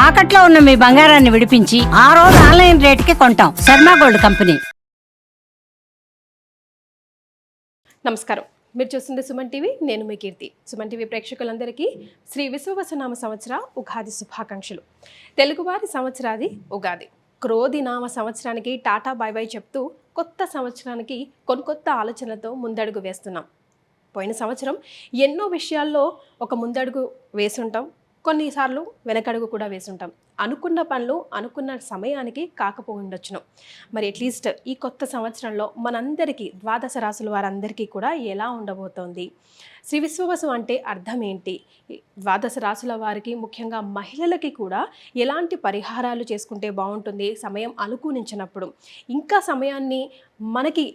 తాకట్లో ఉన్న మీ బంగారాన్ని విడిపించి ఆ రోజు ఆన్లైన్ రేటుకి కొంటాం. Sharma gold company. నమస్కారం, మీరు చూస్తుంది సుమన్ టీవీ. నేను మీ కీర్తి. సుమన్ టీవీ ప్రేక్షకులందరికీ శ్రీ విశ్వవసునామ సంవత్సర ఉగాది శుభాకాంక్షలు. తెలుగువారి సంవత్సరాది ఉగాది. క్రోధి నామ సంవత్సరానికి టాటా బై బై చెప్తూ కొత్త సంవత్సరానికి కొత్త ఆలోచనలతో ముందడుగు వేస్తున్నాం. పోయిన సంవత్సరం ఎన్నో విషయాల్లో ఒక ముందడుగు వేసుంటాం, కొన్నిసార్లు వెనకడుగు కూడా వేసుంటాం. అనుకున్న పనులు అనుకున్న సమయానికి కాకపోయిండొచ్చును. మరి అట్లీస్ట్ ఈ కొత్త సంవత్సరంలో మనందరికీ ద్వాదశ రాశుల వారందరికీ కూడా ఎలా ఉండబోతోంది, శ్రీ విశ్వవసు అంటే అర్థం ఏంటి, ద్వాదశ రాశుల వారికి ముఖ్యంగా మహిళలకి కూడా ఎలాంటి పరిహారాలు చేసుకుంటే బాగుంటుంది, సమయం అనుకూలించినప్పుడు ఇంకా సమయాన్ని మనకి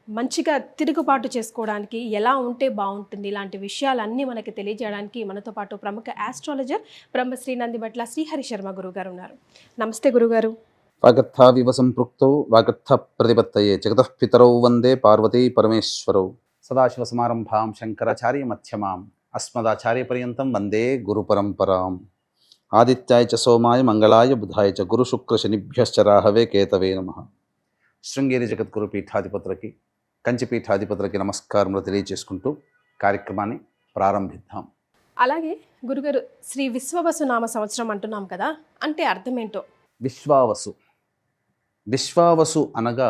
మంచిగా తిరుగుబాటు చేసుకోవడానికి ఎలా ఉంటే బాగుంటుంది, ఇలాంటి విషయాలన్నీ మనకి తెలియజేయడానికి మనతో పాటు ప్రముఖ ఆస్ట్రాలజర్ బ్రహ్మశ్రీ నందిబట్ల శ్రీహరి శర్మ గురుగారు ఉన్నారు. నమస్తే గురుగారు. వాగర్థావివ సంపృక్తౌ వాగర్థ ప్రతిపత్తయే జగతః పితరౌ వందే పార్వతీ పరమేశ్వరౌ. సదాశివ సమారంభాం శంకరాచార్య మధ్యమాం అస్మదాచార్య పర్యంతం వందే గురు పరంపరాం. ఆదిత్యాయ చ సోమాయ మంగళాయ బుధాయ చ గురు శుక్ర శనిభ్యశ్చ రాహవే కేతవే నమః. శృంగేరి జగద్గురు పీఠాధిపతులకి, కంచి పీఠాధిపతులకి నమస్కారములు తెలియజేసుకుంటూ కార్యక్రమాన్ని ప్రారంభిద్దాం. అలాగే గురుగారు, శ్రీ విశ్వవసు నామ సంవత్సరం అంటున్నాం కదా, అంటే అర్థం ఏంటో? విశ్వావసు. విశ్వావసు అనగా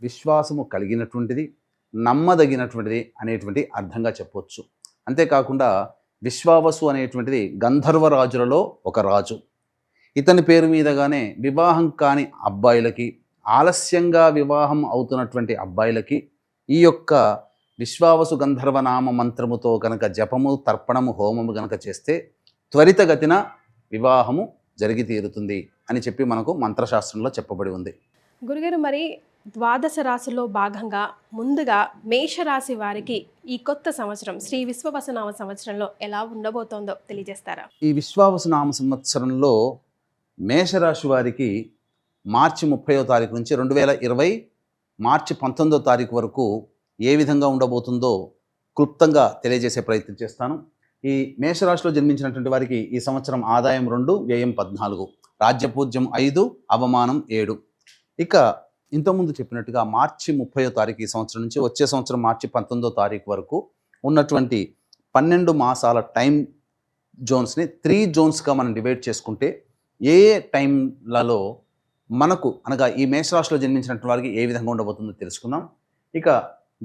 విశ్వాసము కలిగినటువంటిది, నమ్మదగినటువంటిది అనేటువంటి అర్థంగా చెప్పవచ్చు. అంతేకాకుండా విశ్వావసు అనేటువంటిది గంధర్వరాజులలో ఒక రాజు. ఇతని పేరు మీదగానే వివాహం కాని అబ్బాయిలకి, ఆలస్యంగా వివాహం అవుతున్నటువంటి అబ్బాయిలకి ఈ యొక్క విశ్వావసు గంధర్వనామ మంత్రముతో కనుక జపము, తర్పణము, హోమము కనుక చేస్తే త్వరితగతిన వివాహము జరిగి తీరుతుంది అని చెప్పి మనకు మంత్రశాస్త్రంలో చెప్పబడి ఉంది. గురుగారు, మరి ద్వాదశ రాశిలో భాగంగా ముందుగా మేషరాశి వారికి ఈ కొత్త సంవత్సరం శ్రీ విశ్వవసునామ సంవత్సరంలో ఎలా ఉండబోతోందో తెలియజేస్తారా? ఈ విశ్వావసునామ సంవత్సరంలో మేషరాశి వారికి మార్చి 30వ తారీఖు నుంచి 2020 మార్చి 19వ తారీఖు వరకు ఏ విధంగా ఉండబోతుందో క్లుప్తంగా తెలియజేసే ప్రయత్నం చేస్తాను. ఈ మేషరాశిలో జన్మించినటువంటి వారికి ఈ సంవత్సరం ఆదాయం 2, వ్యయం 14, రాజ్యపూజ్యం 5, అవమానం 7. ఇక ఇంతకుముందు చెప్పినట్టుగా మార్చి 30వ తారీఖు ఈ సంవత్సరం నుంచి వచ్చే సంవత్సరం మార్చి 19వ తారీఖు వరకు ఉన్నటువంటి 12 మాసాల టైం జోన్స్ని 3 జోన్స్గా మనం డివైడ్ చేసుకుంటే ఏ టైంలలో మనకు అనగా ఈ మేషరాశిలో జన్మించినటువంటి వారికి ఏ విధంగా ఉండబోతుందో తెలుసుకుందాం. ఇక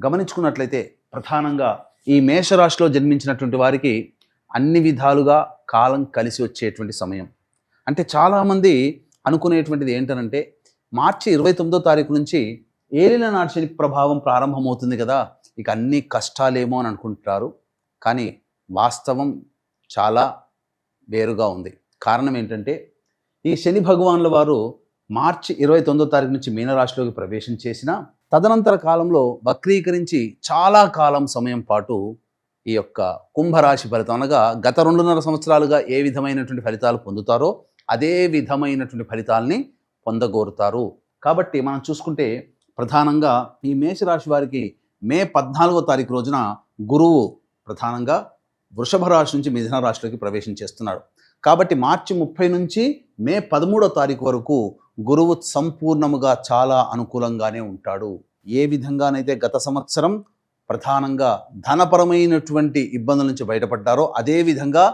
గమనించుకున్నట్లయితే ప్రధానంగా ఈ మేషరాశిలో జన్మించినటువంటి వారికి అన్ని విధాలుగా కాలం కలిసి వచ్చేటువంటి సమయం. అంటే చాలామంది అనుకునేటువంటిది ఏంటనంటే మార్చి 29వ తారీఖు నుంచి ఏలిన నాటి శని ప్రభావం ప్రారంభమవుతుంది కదా, ఇక అన్ని కష్టాలేమో అని అనుకుంటారు. కానీ వాస్తవం చాలా వేరుగా ఉంది. కారణం ఏంటంటే ఈ శని భగవానుల వారు మార్చి 29వ తారీఖు నుంచి మీనరాశిలోకి ప్రవేశం చేసిన తదనంతర కాలంలో వక్రీకరించి చాలా కాలం సమయం పాటు ఈ యొక్క కుంభరాశి ఫలితం అనగా గత 2.5 సంవత్సరాలుగా ఏ విధమైనటువంటి ఫలితాలు పొందుతారో అదే విధమైనటువంటి ఫలితాలని పొందగోరుతారు. కాబట్టి మనం చూసుకుంటే ప్రధానంగా ఈ మేషరాశి వారికి మే 14వ తారీఖు రోజున గురువు ప్రధానంగా వృషభ రాశి నుంచి మిథున రాశిలోకి ప్రవేశం చేస్తున్నాడు. కాబట్టి మార్చి 30 నుంచి మే 13వ తారీఖు వరకు గురువు సంపూర్ణముగా చాలా అనుకూలంగానే ఉంటాడు. ఏ విధంగానైతే గత సంవత్సరం ప్రధానంగా ధనపరమైనటువంటి ఇబ్బందుల నుంచి బయటపడ్డారో అదే విధంగా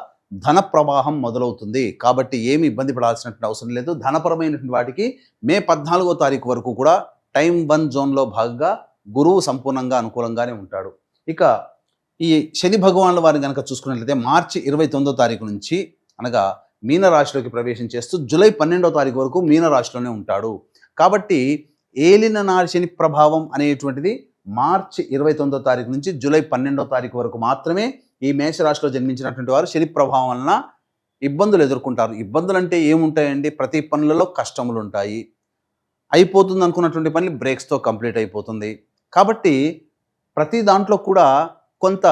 ధన ప్రవాహం మొదలవుతుంది. కాబట్టి ఏమి ఇబ్బంది పడాల్సినటువంటి అవసరం లేదు. ధనపరమైనటువంటి వాటికి మే 14వ తారీఖు వరకు కూడా టైం 1 జోన్లో భాగంగా గురువు సంపూర్ణంగా అనుకూలంగానే ఉంటాడు. ఇక ఈ శని భగవానుల వారిని కనుక చూసుకున్నట్లయితే మార్చి 29వ తారీఖు నుంచి అనగా మీనరాశిలోకి ప్రవేశం చేస్తూ జూలై 12వ తారీఖు వరకు మీనరాశిలోనే ఉంటాడు. కాబట్టి ఏలిన నాటి శని ప్రభావం అనేటువంటిది మార్చి 29వ తారీఖు నుంచి జూలై 12వ తారీఖు వరకు మాత్రమే ఈ మేషరాశిలో జన్మించినటువంటి వారు శని ప్రభావం వలన ఇబ్బందులు ఎదుర్కొంటారు. ఇబ్బందులు అంటే ఏముంటాయండి? ప్రతి పనులలో కష్టములు ఉంటాయి. అయిపోతుంది అనుకున్నటువంటి పని బ్రేక్స్తో కంప్లీట్ అయిపోతుంది. కాబట్టి ప్రతి దాంట్లో కూడా కొంత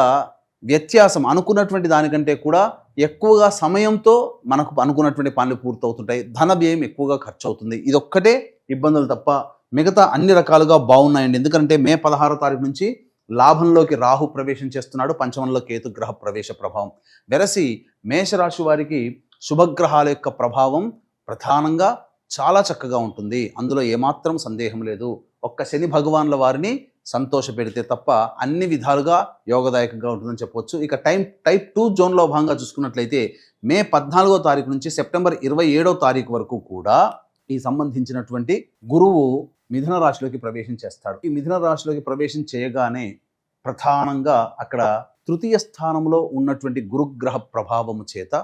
వ్యత్యాసం, అనుకున్నటువంటి దానికంటే కూడా ఎక్కువగా సమయంతో మనకు అనుకున్నటువంటి పనులు పూర్తవుతుంటాయి. ధన వ్యయం ఎక్కువగా ఖర్చు అవుతుంది. ఇదొక్కటే ఇబ్బందులు తప్ప మిగతా అన్ని రకాలుగా బాగున్నాయండి. ఎందుకంటే మే 16వ తారీఖు నుంచి లాభంలోకి రాహు ప్రవేశం చేస్తున్నాడు, పంచమంలో కేతు గ్రహ ప్రవేశ ప్రభావం. వెరసి మేషరాశి వారికి శుభగ్రహాల యొక్క ప్రభావం ప్రధానంగా చాలా చక్కగా ఉంటుంది. అందులో ఏమాత్రం సందేహం లేదు. ఒక్క శని భగవాన్ల వారిని సంతోష పెడితే తప్ప అన్ని విధాలుగా యోగదాయకంగా ఉంటుందని చెప్పవచ్చు. ఇక టైప్ 2 జోన్లో భాగంగా చూసుకున్నట్లయితే మే 14వ తారీఖు నుంచి సెప్టెంబర్ 27వ తారీఖు వరకు కూడా ఈ సంబంధించినటువంటి గురువు మిథున రాశిలోకి ప్రవేశం చేస్తాడు. ఈ మిథున రాశిలోకి ప్రవేశం చేయగానే ప్రధానంగా అక్కడ తృతీయ స్థానంలో ఉన్నటువంటి గురుగ్రహ ప్రభావము చేత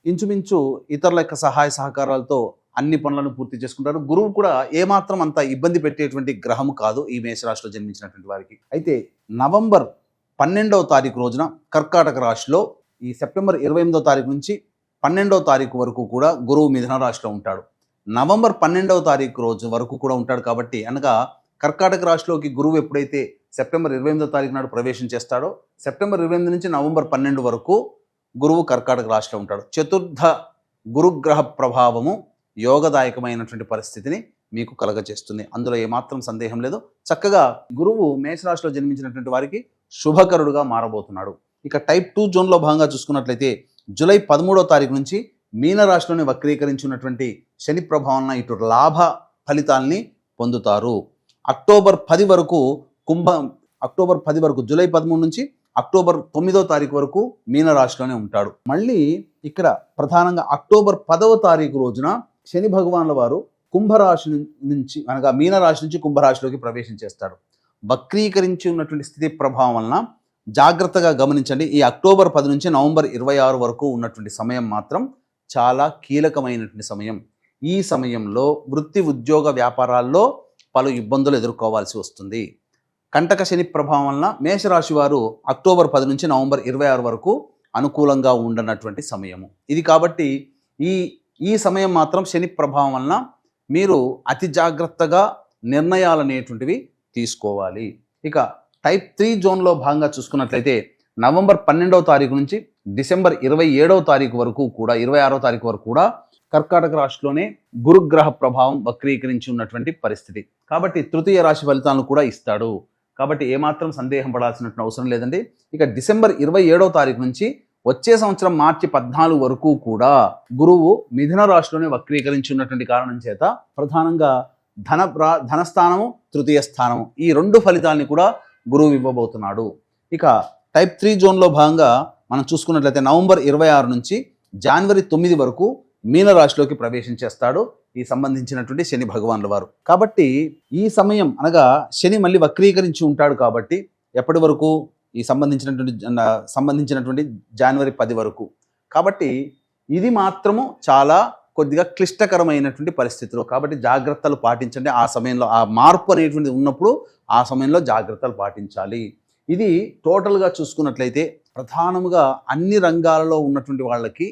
ఇంచుమించు ఇతరుల యొక్క సహాయ సహకారాలతో అన్ని పనులను పూర్తి చేసుకుంటారు. గురువు కూడా ఏమాత్రం అంత ఇబ్బంది పెట్టేటువంటి గ్రహము కాదు ఈ మేషరాశిలో జన్మించినటువంటి వారికి. అయితే నవంబర్ 12వ తారీఖు రోజున కర్కాటక రాశిలో ఈ సెప్టెంబర్ 28వ తారీఖు నుంచి 12వ తారీఖు వరకు కూడా గురువు మిథున రాశిలో ఉంటాడు. నవంబర్ 12వ తారీఖు రోజు వరకు కూడా ఉంటాడు. కాబట్టి అనగా కర్కాటక రాశిలోకి గురువు ఎప్పుడైతే సెప్టెంబర్ 28వ తారీఖు నాడు ప్రవేశం చేస్తాడో సెప్టెంబర్ 28 నుంచి నవంబర్ 12 వరకు గురువు కర్కాటక రాశిలో ఉంటాడు. చతుర్థ గురుగ్రహ ప్రభావము యోగదాయకమైనటువంటి పరిస్థితిని మీకు కలగజేస్తుంది. అందులో ఏమాత్రం సందేహం లేదు. చక్కగా గురువు మేషరాశిలో జన్మించినటువంటి వారికి శుభకరుడుగా మారబోతున్నాడు. ఇక టైప్ 2 జోన్లో భాగంగా చూసుకున్నట్లయితే జూలై 13వ తారీఖు నుంచి మీనరాశిలోని వక్రీకరించినటువంటి శని ప్రభావం ఇటు లాభ ఫలితాల్ని పొందుతారు. అక్టోబర్ 10 వరకు జూలై 13 నుంచి అక్టోబర్ 9వ తారీఖు వరకు మీనరాశిలోనే ఉంటాడు. మళ్ళీ ఇక్కడ ప్రధానంగా అక్టోబర్ 10వ తారీఖు రోజున శని భగవాన్ల వారు కుంభరాశి నుంచి అనగా మీనరాశి నుంచి కుంభరాశిలోకి ప్రవేశం చేస్తాడు. వక్రీకరించి ఉన్నటువంటి స్థితి ప్రభావం వలన జాగ్రత్తగా గమనించండి. ఈ అక్టోబర్ 10 నుంచి నవంబర్ 26 వరకు ఉన్నటువంటి సమయం మాత్రం చాలా కీలకమైనటువంటి సమయం. ఈ సమయంలో వృత్తి ఉద్యోగ వ్యాపారాల్లో పలు ఇబ్బందులు ఎదుర్కోవాల్సి వస్తుంది. కంటక శని ప్రభావం వలన మేషరాశి వారు అక్టోబర్ 10 నుంచి నవంబర్ 26 వరకు అనుకూలంగా ఉండనటువంటి సమయము ఇది. కాబట్టి ఈ సమయం మాత్రం శని ప్రభావం వలన మీరు అతి జాగ్రత్తగా నిర్ణయాలు అనేటువంటివి తీసుకోవాలి. ఇక టైప్ 3 జోన్లో భాగంగా చూసుకున్నట్లయితే నవంబర్ 12వ తారీఖు నుంచి డిసెంబర్ 27వ తారీఖు వరకు కూడా 26వ తారీఖు వరకు కూడా కర్కాటక రాశిలోనే గురుగ్రహ ప్రభావం వక్రీకరించి ఉన్నటువంటి పరిస్థితి. కాబట్టి తృతీయ రాశి ఫలితాలను కూడా ఇస్తాడు. కాబట్టి ఏమాత్రం సందేహం పడాల్సినటువంటి అవసరం లేదండి. ఇక డిసెంబర్ 27వ తారీఖు నుంచి వచ్చే సంవత్సరం మార్చి 14 వరకు కూడా గురువు మిథున రాశిలోనే వక్రీకరించి ఉన్నటువంటి కారణం చేత ప్రధానంగా ధనస్థానము తృతీయ స్థానము ఈ 2 ఫలితాలని కూడా గురువు ఇవ్వబోతున్నాడు. ఇక టైప్ 3 జోన్లో భాగంగా మనం చూసుకున్నట్లయితే నవంబర్ 26 నుంచి జనవరి 9 వరకు మీనరాశిలోకి ప్రవేశం చేస్తాడు ఈ సంబంధించినటువంటి శని భగవాన్ల వారు. కాబట్టి ఈ సమయం అనగా శని మళ్ళీ వక్రీకరించి ఉంటాడు. కాబట్టి ఎప్పటి వరకు ఈ సంబంధించినటువంటి జనవరి 10 వరకు. కాబట్టి ఇది మాత్రము చాలా కొద్దిగా క్లిష్టకరమైనటువంటి పరిస్థితులు. కాబట్టి జాగ్రత్తలు పాటించండి. ఆ సమయంలో ఆ మార్పు అనేటువంటిది ఉన్నప్పుడు ఆ సమయంలో జాగ్రత్తలు పాటించాలి. ఇది టోటల్గా చూసుకున్నట్లయితే ప్రధానముగా అన్ని రంగాలలో ఉన్నటువంటి వాళ్ళకి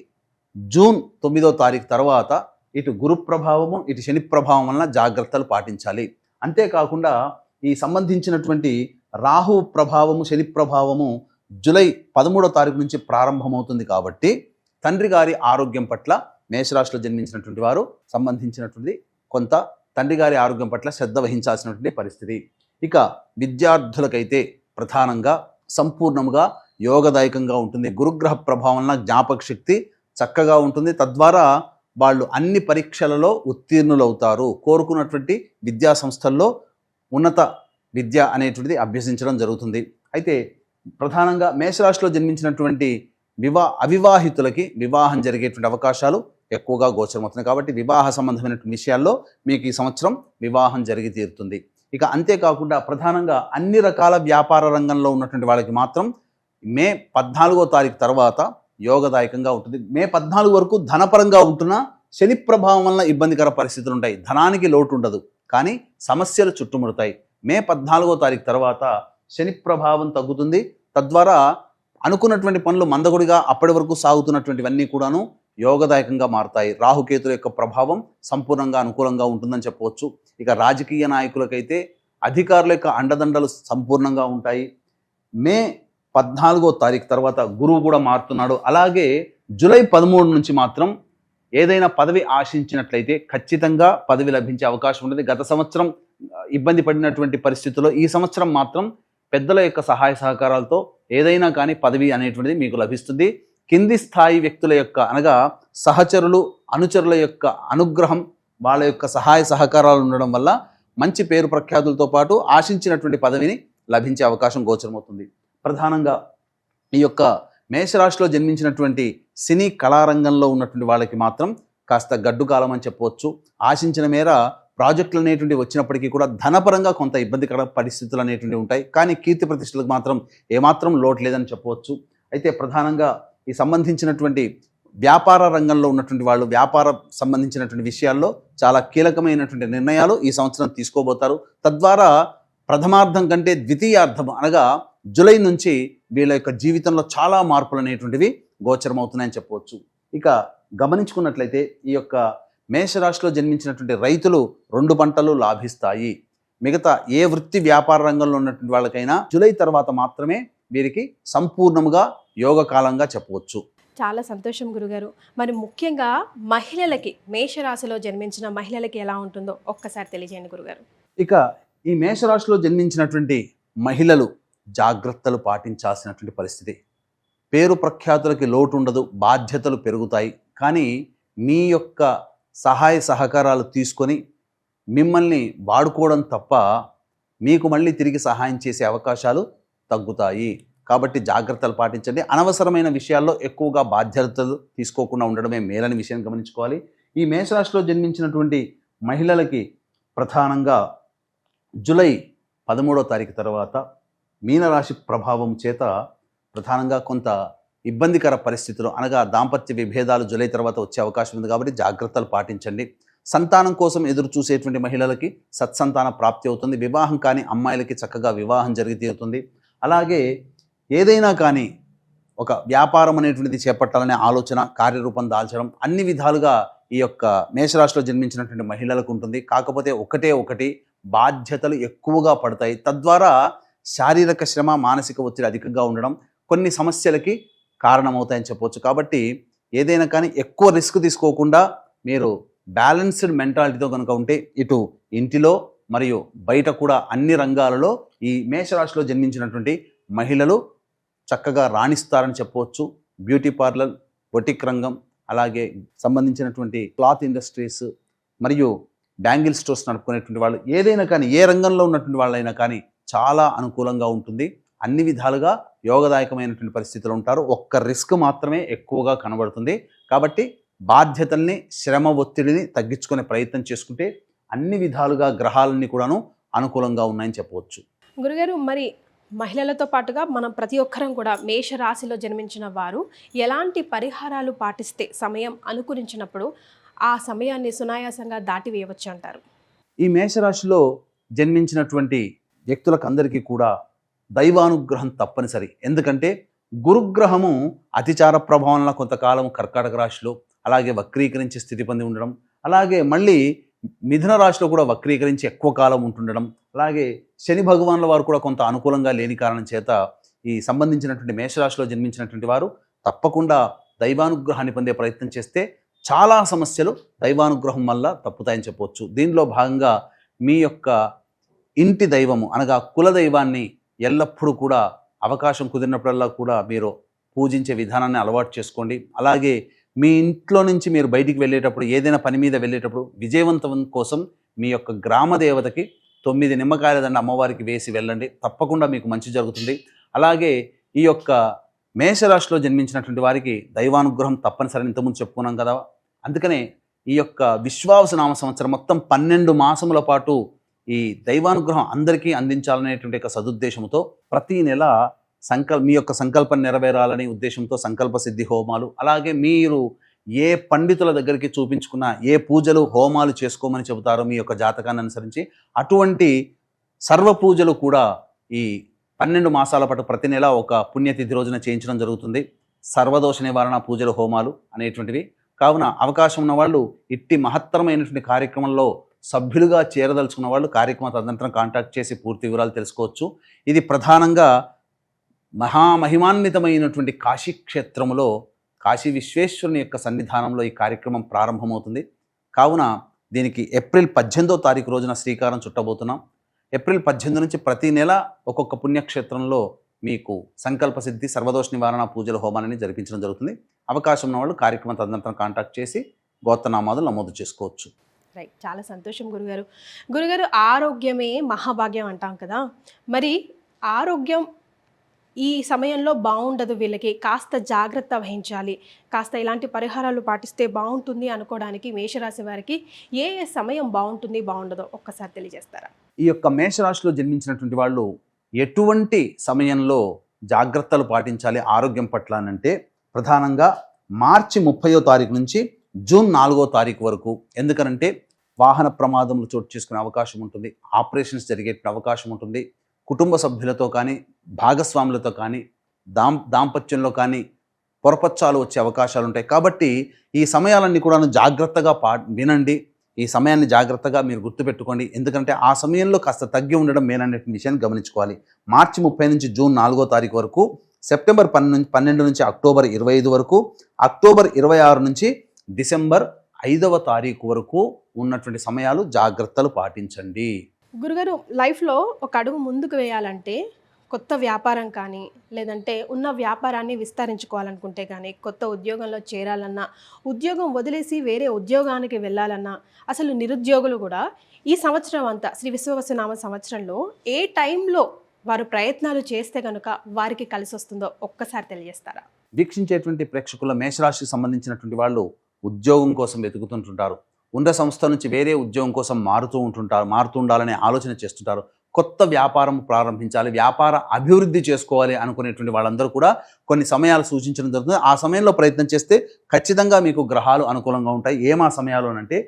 జూన్ 9వ తారీఖు తర్వాత ఇటు గురు ప్రభావము ఇటు శని ప్రభావం వలన జాగ్రత్తలు పాటించాలి. అంతేకాకుండా ఈ సంబంధించినటువంటి రాహు ప్రభావము శని ప్రభావము జూలై 13వ తారీఖు నుంచి ప్రారంభమవుతుంది. కాబట్టి తండ్రి గారి ఆరోగ్యం పట్ల మేషరాశిలో జన్మించినటువంటి వారు సంబంధించినటువంటి కొంత తండ్రి గారి ఆరోగ్యం పట్ల శ్రద్ధ వహించాల్సినటువంటి పరిస్థితి. ఇక విద్యార్థులకైతే ప్రధానంగా సంపూర్ణంగా యోగదాయకంగా ఉంటుంది. గురుగ్రహ ప్రభావం వలన జ్ఞాపక శక్తి చక్కగా ఉంటుంది. తద్వారా వాళ్ళు అన్ని పరీక్షలలో ఉత్తీర్ణులవుతారు. కోరుకున్నటువంటి విద్యా సంస్థల్లో ఉన్నత విద్య అనేటువంటిది అభ్యసించడం జరుగుతుంది. అయితే ప్రధానంగా మేషరాశిలో జన్మించినటువంటి అవివాహితులకి వివాహం జరిగేటువంటి అవకాశాలు ఎక్కువగా గోచరమవుతున్నాయి. కాబట్టి వివాహ సంబంధమైనటువంటి విషయాల్లో మీకు ఈ సంవత్సరం వివాహం జరిగి తీరుతుంది. ఇక అంతేకాకుండా ప్రధానంగా అన్ని రకాల వ్యాపార రంగంలో ఉన్నటువంటి వాళ్ళకి మాత్రం మే 14వ తారీఖు తర్వాత యోగదాయకంగా ఉంటుంది. మే 14 వరకు ధనపరంగా ఉంటున్నా శని ప్రభావం వలన ఇబ్బందికర పరిస్థితులు ఉంటాయి. ధనానికి లోటు ఉండదు, కానీ సమస్యలు చుట్టుముడతాయి. మే 14వ తారీఖు తర్వాత శని ప్రభావం తగ్గుతుంది. తద్వారా అనుకున్నటువంటి పనులు మందగుడిగా అప్పటి వరకు సాగుతున్నటువంటివన్నీ కూడాను యోగదాయకంగా మారుతాయి. రాహుకేతుల యొక్క ప్రభావం సంపూర్ణంగా అనుకూలంగా ఉంటుందని చెప్పవచ్చు. ఇక రాజకీయ నాయకులకైతే అధికారుల యొక్క అండదండలు సంపూర్ణంగా ఉంటాయి. మే 14వ తారీఖు తర్వాత గురువు కూడా మారుతున్నాడు. అలాగే జూలై 13 నుంచి మాత్రం ఏదైనా పదవి ఆశించినట్లయితే ఖచ్చితంగా పదవి లభించే అవకాశం ఉంటుంది. గత సంవత్సరం ఇబ్బంది పడినటువంటి పరిస్థితుల్లో ఈ సంవత్సరం మాత్రం పెద్దల యొక్క సహాయ సహకారాలతో ఏదైనా కానీ పదవి అనేటువంటిది మీకు లభిస్తుంది. కింది స్థాయి వ్యక్తుల యొక్క అనగా సహచరులు అనుచరుల యొక్క అనుగ్రహం, వాళ్ళ యొక్క సహాయ సహకారాలు ఉండడం వల్ల మంచి పేరు ప్రఖ్యాతులతో పాటు ఆశించినటువంటి పదవిని లభించే అవకాశం గోచరమవుతుంది. ప్రధానంగా ఈ యొక్క మేషరాశిలో జన్మించినటువంటి సినీ కళారంగంలో ఉన్నటువంటి వాళ్ళకి మాత్రం కాస్త గడ్డు కాలం అని చెప్పవచ్చు. ఆశించిన మేర ప్రాజెక్టులు అనేటువంటివి వచ్చినప్పటికీ కూడా ధనపరంగా కొంత ఇబ్బందికర పరిస్థితులు అనేటువంటివి ఉంటాయి. కానీ కీర్తి ప్రతిష్టలకు మాత్రం ఏమాత్రం లోటు లేదని చెప్పవచ్చు. అయితే ప్రధానంగా ఈ సంబంధించినటువంటి వ్యాపార రంగంలో ఉన్నటువంటి వాళ్ళు వ్యాపార సంబంధించినటువంటి విషయాల్లో చాలా కీలకమైనటువంటి నిర్ణయాలు ఈ సంవత్సరం తీసుకోబోతారు. తద్వారా ప్రథమార్థం కంటే ద్వితీయార్థం అనగా జూలై నుంచి వీళ్ళ యొక్క జీవితంలో చాలా మార్పులు అనేటువంటివి గోచరమవుతున్నాయని చెప్పవచ్చు. ఇక గమనించుకున్నట్లయితే ఈ యొక్క మేషరాశిలో జన్మించినటువంటి రైతులు 2 పంటలు లాభిస్తాయి. మిగతా ఏ వృత్తి వ్యాపార రంగంలో ఉన్నటువంటి వాళ్ళకైనా జూలై తర్వాత మాత్రమే వీరికి సంపూర్ణంగా యోగకాలంగా చెప్పవచ్చు. చాలా సంతోషం గురుగారు. మరి ముఖ్యంగా మహిళలకి, మేషరాశిలో జన్మించిన మహిళలకి ఎలా ఉంటుందో ఒక్కసారి తెలియజేయండి గురుగారు. ఇక ఈ మేషరాశిలో జన్మించినటువంటి మహిళలు జాగ్రత్తలు పాటించాల్సినటువంటి పరిస్థితి. పేరు ప్రఖ్యాతులకి లోటు ఉండదు, బాధ్యతలు పెరుగుతాయి. కానీ మీ యొక్క సహాయ సహకారాలు తీసుకొని మిమ్మల్ని వాడుకోవడం తప్ప మీకు మళ్ళీ తిరిగి సహాయం చేసే అవకాశాలు తగ్గుతాయి. కాబట్టి జాగ్రత్తలు పాటించండి. అనవసరమైన విషయాల్లో ఎక్కువగా బాధ్యతలు తీసుకోకుండా ఉండడమే మేలని విషయం గమనించుకోవాలి. ఈ మేషరాశిలో జన్మించినటువంటి మహిళలకి ప్రధానంగా జూలై 13వ తారీఖు తర్వాత మీనరాశి ప్రభావం చేత ప్రధానంగా కొంత ఇబ్బందికర పరిస్థితులు అనగా దాంపత్య విభేదాలు జూలై తర్వాత వచ్చే అవకాశం ఉంది. కాబట్టి జాగ్రత్తలు పాటించండి. సంతానం కోసం ఎదురు చూసేటువంటి మహిళలకి సత్సంతాన ప్రాప్తి అవుతుంది. వివాహం కాని అమ్మాయిలకి చక్కగా వివాహం జరిగి తీరుతుంది. అలాగే ఏదైనా కానీ ఒక వ్యాపారం అనేటువంటిది చేపట్టాలనే ఆలోచన కార్యరూపం దాల్చడం అన్ని విధాలుగా ఈ యొక్క మేషరాశిలో జన్మించినటువంటి మహిళలకు ఉంటుంది. కాకపోతే ఒకటి బాధ్యతలు ఎక్కువగా పడతాయి. తద్వారా శారీరక శ్రమ, మానసిక ఒత్తిడి అధికంగా ఉండడం కొన్ని సమస్యలకి కారణమవుతాయని చెప్పవచ్చు. కాబట్టి ఏదైనా కానీ ఎక్కువ రిస్క్ తీసుకోకుండా మీరు బ్యాలెన్స్డ్ మెంటాలిటీతో కనుక ఉంటే ఇటు ఇంటిలో మరియు బయట కూడా అన్ని రంగాలలో ఈ మేషరాశిలో జన్మించినటువంటి మహిళలు చక్కగా రాణిస్తారని చెప్పవచ్చు. బ్యూటీ పార్లర్, బొటిక్ రంగం, అలాగే సంబంధించినటువంటి క్లాత్ ఇండస్ట్రీస్ మరియు బ్యాంగిల్ స్టోర్స్ నడుపుకునేటువంటి వాళ్ళు ఏదైనా కానీ ఏ రంగంలో ఉన్నటువంటి వాళ్ళైనా కానీ చాలా అనుకూలంగా ఉంటుంది. అన్ని విధాలుగా యోగదాయకమైనటువంటి పరిస్థితులు ఉంటారు. ఒక్క రిస్క్ మాత్రమే ఎక్కువగా కనబడుతుంది. కాబట్టి బాధ్యతల్ని, శ్రమ ఒత్తిడిని తగ్గించుకునే ప్రయత్నం చేసుకుంటే అన్ని విధాలుగా గ్రహాలన్నీ కూడాను అనుకూలంగా ఉన్నాయని చెప్పవచ్చు. గురుగారు, మరి మహిళలతో పాటుగా మనం ప్రతి ఒక్కరం కూడా మేషరాశిలో జన్మించిన వారు ఎలాంటి పరిహారాలు పాటిస్తే సమయం అనుకూలించినప్పుడు ఆ సమయాన్ని సునాయాసంగా దాటివేయవచ్చు అంటారు? ఈ మేషరాశిలో జన్మించినటువంటి వ్యక్తులకు అందరికీ కూడా దైవానుగ్రహం తప్పనిసరి. ఎందుకంటే గురుగ్రహము అతిచార ప్రభావంలో కొంతకాలం కర్కాటక రాశిలో, అలాగే వక్రీకరించి స్థితి పొంది ఉండడం, అలాగే మళ్ళీ మిథున రాశిలో కూడా వక్రీకరించి ఎక్కువ కాలం ఉంటుండడం, అలాగే శని భగవాన్ల వారు కూడా కొంత అనుకూలంగా లేని కారణం చేత ఈ సంబంధించినటువంటి మేషరాశిలో జన్మించినటువంటి వారు తప్పకుండా దైవానుగ్రహాన్ని పొందే ప్రయత్నం చేస్తే చాలా సమస్యలు దైవానుగ్రహం వల్ల తప్పుతాయని చెప్పవచ్చు. దీనిలో భాగంగా మీ యొక్క ఇంటి దైవము అనగా కులదైవాన్ని ఎల్లప్పుడూ కూడా అవకాశం కుదిరినప్పుడల్లా కూడా మీరు పూజించే విధానాన్ని అలవాటు చేసుకోండి. అలాగే మీ ఇంట్లో నుంచి మీరు బయటికి వెళ్ళేటప్పుడు, ఏదైనా పని మీద వెళ్ళేటప్పుడు విజయవంతం కోసం మీ యొక్క గ్రామ దేవతకి 9 నిమ్మకాయల దండ అమ్మవారికి వేసి వెళ్ళండి. తప్పకుండా మీకు మంచి జరుగుతుంది. అలాగే ఈ యొక్క మేషరాశిలో జన్మించినటువంటి వారికి దైవానుగ్రహం తప్పనిసరి ఇంతకుముందు చెప్పుకున్నాం కదా. అందుకనే ఈ యొక్క విశ్వావసనామ సంవత్సరం మొత్తం 12 మాసముల పాటు ఈ దైవానుగ్రహం అందరికీ అందించాలనేటువంటి ఒక సదుద్దేశంతో ప్రతి నెల మీ యొక్క సంకల్పం నెరవేరాలనే ఉద్దేశంతో సంకల్ప సిద్ధి హోమాలు, అలాగే మీరు ఏ పండితుల దగ్గరికి చూపించుకున్న ఏ పూజలు హోమాలు చేసుకోమని చెబుతారో మీ యొక్క జాతకాన్ని అనుసరించి అటువంటి సర్వ పూజలు కూడా ఈ 12 మాసాల పాటు ప్రతి నెల ఒక పుణ్యతిథి రోజున చేయించడం జరుగుతుంది. సర్వదోష నివారణ పూజలు హోమాలు అనేటువంటివి. కావున అవకాశం ఉన్న వాళ్ళు ఇట్టి మహత్తరమైనటువంటి కార్యక్రమంలో సభ్యులుగా చేరదలుచుకున్న వాళ్ళు కార్యక్రమ తదనంతరం కాంటాక్ట్ చేసి పూర్తి వివరాలు తెలుసుకోవచ్చు. ఇది ప్రధానంగా మహామహిమాన్వితమైనటువంటి కాశీ క్షేత్రములో కాశీ విశ్వేశ్వరుని యొక్క సన్నిధానంలో ఈ కార్యక్రమం ప్రారంభమవుతుంది. కావున దీనికి ఏప్రిల్ 18వ తారీఖు రోజున శ్రీకారం చుట్టబోతున్నాం. ఏప్రిల్ 18 నుంచి ప్రతి నెల ఒక్కొక్క పుణ్యక్షేత్రంలో మీకు సంకల్ప సిద్ధి, సర్వదోష నివారణ పూజల హోమాలని జరిపించడం జరుగుతుంది. అవకాశం ఉన్న వాళ్ళు కార్యక్రమం తదనంతరం కాంటాక్ట్ చేసి గోత్రనామాలు నమోదు చేసుకోవచ్చు. రైట్, చాలా సంతోషం గురుగారు. గురుగారు, ఆరోగ్యమే మహాభాగ్యం అంటాం కదా, మరి ఆరోగ్యం ఈ సమయంలో బాగుండదు, వీళ్ళకి కాస్త జాగ్రత్త వహించాలి, కాస్త ఇలాంటి పరిహారాలు పాటిస్తే బాగుంటుంది అనుకోవడానికి మేషరాశి వారికి ఏ ఏ సమయం బాగుంటుంది బాగుండదో ఒక్కసారి తెలియజేస్తారా? ఈ యొక్క మేషరాశిలో జన్మించినటువంటి వాళ్ళు ఎటువంటి సమయంలో జాగ్రత్తలు పాటించాలి ఆరోగ్యం పట్ల అంటే ప్రధానంగా మార్చి 30వ తారీఖు నుంచి జూన్ 4వ తారీఖు వరకు. ఎందుకనంటే వాహన ప్రమాదములు చోటు చేసుకునే అవకాశం ఉంటుంది, ఆపరేషన్స్ జరిగే అవకాశం ఉంటుంది, కుటుంబ సభ్యులతో కానీ భాగస్వాములతో కానీ దాంపత్యంలో కానీ పొరపచ్చాలు వచ్చే అవకాశాలు ఉంటాయి. కాబట్టి ఈ సమయాలన్నీ కూడా జాగ్రత్తగా వినండి. ఈ సమయాన్ని జాగ్రత్తగా మీరు గుర్తుపెట్టుకోండి. ఎందుకంటే ఆ సమయంలో కాస్త తగ్గి ఉండడం మేలనే విషయాన్ని గమనించుకోవాలి. మార్చి 30 నుంచి జూన్ 4వ తారీఖు వరకు, సెప్టెంబర్ 12 నుంచి అక్టోబర్ 25 వరకు, అక్టోబర్ 26 నుంచి డిసెంబర్ 5వ తారీఖు వరకు ఉన్నటువంటి సమయాలు జాగ్రత్తలు పాటించండి. గురుగారు, లైఫ్లో ఒక అడుగు ముందుకు వేయాలంటే కొత్త వ్యాపారం కానీ, లేదంటే ఉన్న వ్యాపారాన్ని విస్తరించుకోవాలనుకుంటే కానీ, కొత్త ఉద్యోగంలో చేరాలన్నా, ఉద్యోగం వదిలేసి వేరే ఉద్యోగానికి వెళ్ళాలన్నా, అసలు నిరుద్యోగులు కూడా ఈ సంవత్సరం అంతా శ్రీ విశ్వవసునామ సంవత్సరంలో ఏ టైంలో వారు ప్రయత్నాలు చేస్తే కనుక వారికి కలిసి వస్తుందో ఒక్కసారి తెలియజేస్తారా? వీక్షించేటువంటి ప్రేక్షకుల మేషరాశికి సంబంధించినటువంటి వాళ్ళు ఉద్యోగం కోసం వెతుకుతుంటుంటారు. ఉన్న సంస్థ నుంచి వేరే ఉద్యోగం కోసం మారుతూ ఉండాలనే ఆలోచన చేస్తుంటారు. కొత్త వ్యాపారం ప్రారంభించాలి, వ్యాపార అభివృద్ధి చేసుకోవాలి అనుకునేటువంటి వాళ్ళందరూ కూడా కొన్ని సమయాలు సూచించడం జరుగుతుంది. ఆ సమయంలో ప్రయత్నం చేస్తే ఖచ్చితంగా మీకు గ్రహాలు అనుకూలంగా ఉంటాయి. ఏమా సమయాలు అంటే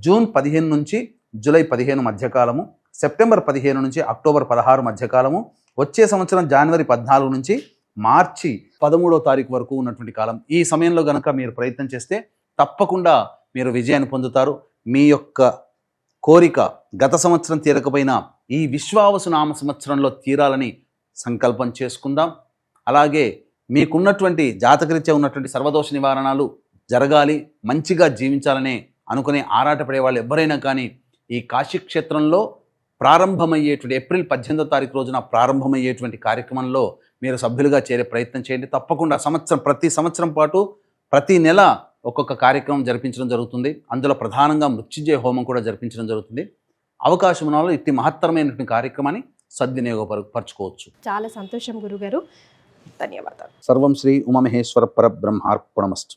జూన్ 15 నుంచి జూలై 15 మధ్యకాలము, సెప్టెంబర్ 15 నుంచి అక్టోబర్ 16 మధ్యకాలము, వచ్చే సంవత్సరం జనవరి 14 నుంచి మార్చి 13వ తారీఖు వరకు ఉన్నటువంటి కాలం. ఈ సమయంలో కనుక మీరు ప్రయత్నం చేస్తే తప్పకుండా మీరు విజయాన్ని పొందుతారు. మీ యొక్క కోరిక గత సంవత్సరం తీరకపోయినా ఈ విశ్వావసునామ సంవత్సరంలో తీరాలని సంకల్పం చేసుకుందాం. అలాగే మీకున్నటువంటి జాతకరీత్యా ఉన్నటువంటి సర్వదోష నివారణలు జరగాలి, మంచిగా జీవించాలనే అనుకునే ఆరాటపడే వాళ్ళు ఎవరైనా కానీ ఈ కాశీక్షేత్రంలో ప్రారంభమయ్యేటువంటి ఏప్రిల్ 18వ తారీఖు రోజున ప్రారంభమయ్యేటువంటి కార్యక్రమంలో మీరు సభ్యులుగా చేరే ప్రయత్నం చేయండి. తప్పకుండా ప్రతి సంవత్సరం పాటు ప్రతి నెల ఒక్కొక్క కార్యక్రమం జరిపించడం జరుగుతుంది. అందులో ప్రధానంగా మృత్యుంజయ హోమం కూడా జరిపించడం జరుగుతుంది. అవకాశం ఉన్న వాళ్ళు ఇట్టి మహత్తరమైనటువంటి కార్యక్రమాన్ని సద్వినియోగపరచుకోవచ్చు. చాలా సంతోషం గురుగారు, ధన్యవాదాలు. సర్వం శ్రీ ఉమామహేశ్వర పరబ్రహ్మార్పణమస్తు.